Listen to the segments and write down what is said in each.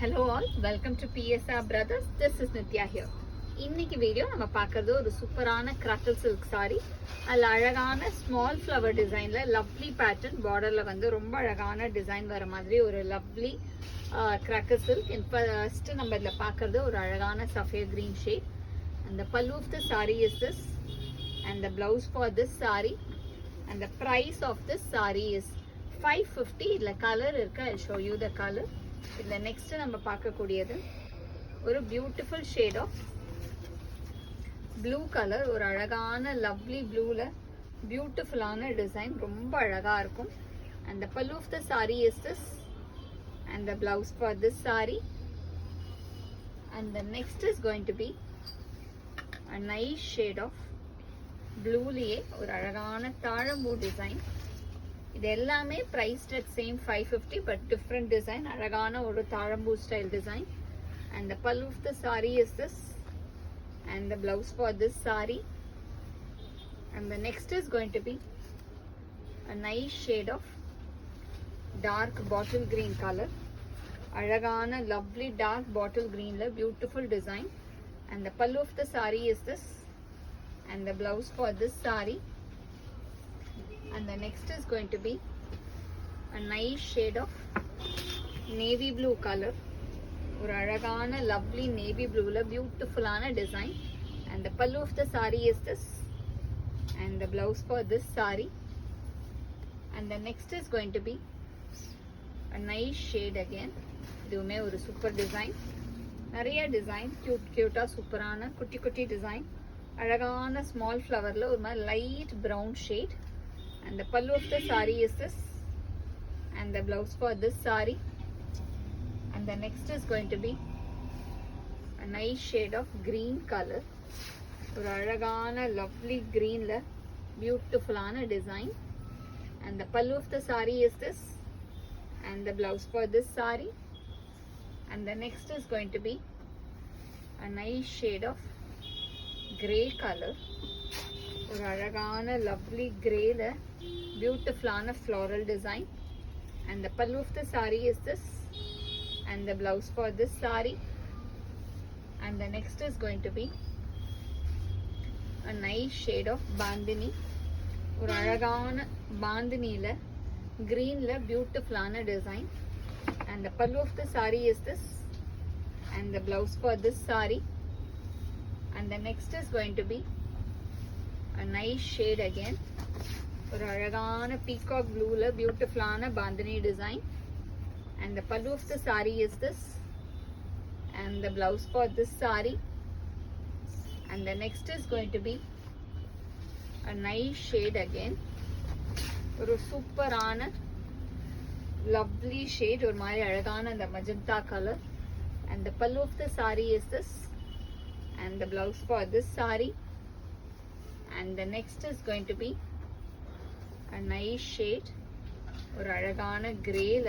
Hello all, welcome to PSR Brothers. This is Nitya here. இன்னைக்கு video நம்ம பார்க்கறது ஒரு சூப்பரான crackle silk saree. அதுல அழகான ஸ்மால் ஃப்ளவர் டிசைன்ல லவ்லி பேட்டர்ன் பார்டர்ல வந்து ரொம்ப அழகான டிசைன் வர மாதிரி ஒரு லவ்லி crackle silk. ஃபர்ஸ்ட் நம்ம இதுல பார்க்கறது ஒரு அழகான sapphire green shade. And the pallu of the saree is this, and the blouse for this saree, and the price of this saree is 550. இதுல கலர் இருக்கு, I'll show you the color. இதுல next நம்ம பார்க்கக்கூடியது ஒரு beautiful shade of blue colour. ஒரு அழகான lovely ப்ளூல பியூட்டிஃபுல்லான design, ரொம்ப அழகா இருக்கும். and the pallu of the saree is this, and the blouse for this saree, and the next is going to be a nice shade of ப்ளூலியே ஒரு அழகான தாழம்பூ design. இது எல்லாமே priced at same 550 but different design. அழகான ஒரு தாழம்பூ style design. And the pallu of the saree is this, and the blouse for this saree, and the next is going to be a nice shade of dark bottle green color. அழகான lovely dark bottle green la beautiful design. And the pallu of the saree is this, and the blouse for this saree, and the next is going to be a nice shade of navy blue color. ஒரு அழகான lovely navy blue la beautiful ஆன design. And the pallu of the saree is this, and the blouse for this saree, and the next is going to be a nice shade again. இதுவுமே ஒரு super design, நிறைய design கியூட்டா சூப்பரான குட்டி குட்டி design. அழகான small ஃப்ளவர்ல ஒரு மாதிரி light brown shade. And the pallu of the saree is this, and the blouse for this saree, and the next is going to be a nice shade of green color. ஒரு அழகான lovely green la beautiful ஆன design. And the pallu of the saree is this, and the blouse for this saree, and the next is going to be a nice shade of grey color. ஒரு அழகான lovely grey la beautiful ஆன floral design. And the pallu of the saree is this, and the blouse for this saree, and the next is going to be a nice shade of bandhani. ஒரு அழகான bandhaniல greenல beautiful ஆன design. And the pallu of the saree is this, and the blouse for this saree, and the next is going to be a nice shade again. ஒரு அழகான peacock ப்ளூல பியூட்டிஃபுல்லான bandhani design. And the pallu of the saree is this, and the blouse for this saree, and the next is going to be a nice shade again. ஒரு சூப்பரான lovely shade, ஒரு மாதிரி அழகான அந்த magenta color. And the pallu of the saree is this, and the blouse for this saree, and the next is going to be a nice shade ஒரு அழகான கிரேல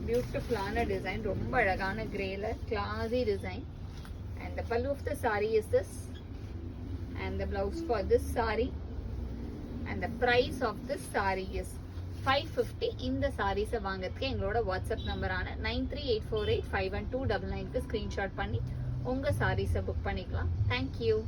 பியூட்டிஃபுல்லான design, ரொம்ப அழகான கிரேல classy design. And the pallu of the saree is this, and the blouse for this saree, and the price of this saree is 550. இந்த sarees வாங்கிறதுக்கு எங்களோட WhatsApp நம்பரான 9384851299க்கு screenshot பண்ணி உங்க sarees புக் பண்ணிக்கலாம். தேங்க்யூ.